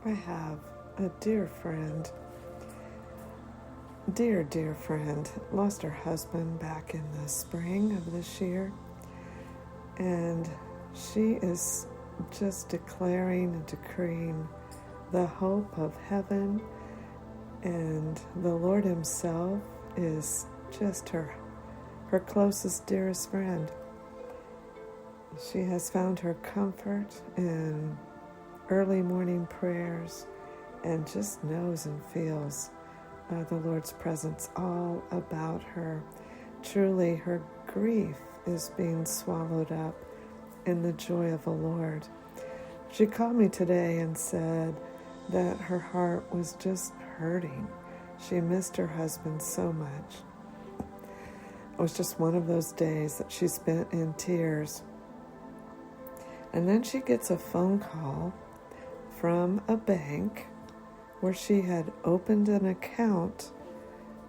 I have a dear friend, dear friend, lost her husband back in the spring of this year, and she is just declaring and decreeing the hope of heaven, and the Lord Himself is just her closest, dearest friend. She has found her comfort in early morning prayers and just knows and feels the Lord's presence all about her. Truly, her grief is being swallowed up in the joy of the Lord. She called me today and said that her heart was just hurting. She missed her husband so much. It was just one of those days that she spent in tears. And then she gets a phone call from a bank where she had opened an account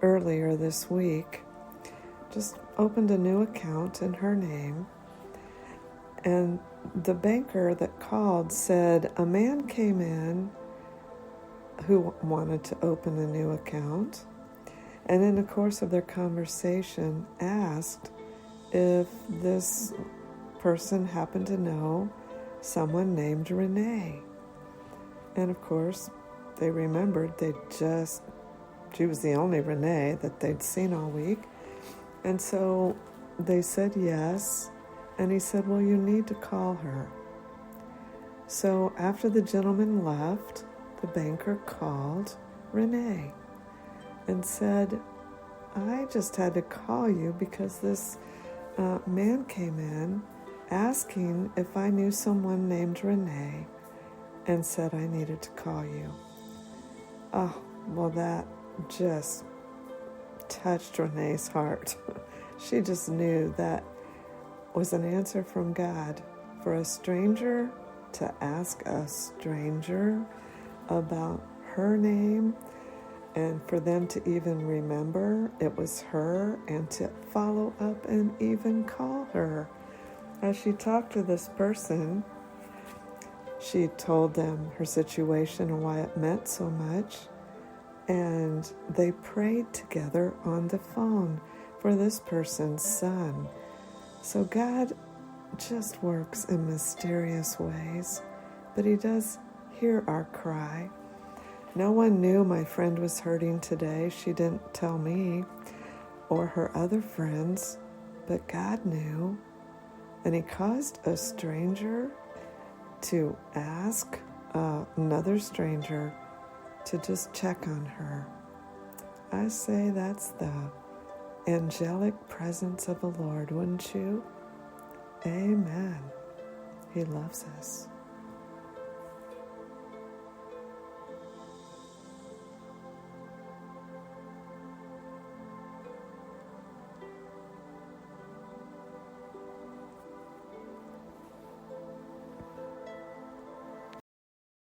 earlier this week, just opened a new account in her name. And the banker that called said a man came in who wanted to open a new account, and in the course of their conversation asked if this person happened to know someone named Renee. And of course, they remembered she was the only Renee that they'd seen all week. And so they said yes. And he said, well, you need to call her. So after the gentleman left, the banker called Renee and said, I just had to call you because this man came in asking if I knew someone named Renee and said I needed to call you. Oh, well, that just touched Renee's heart. She just knew that was an answer from God for a stranger to ask a stranger about her name, and for them to even remember it was her and to follow up and even call her. As she talked to this person, she told them her situation and why it meant so much, and they prayed together on the phone for this person's son. So God just works in mysterious ways, but He does hear our cry. No one knew my friend was hurting today. She didn't tell me or her other friends, but God knew. And He caused a stranger to ask another stranger to just check on her. I say that's the angelic presence of the Lord, wouldn't you? Amen. He loves us.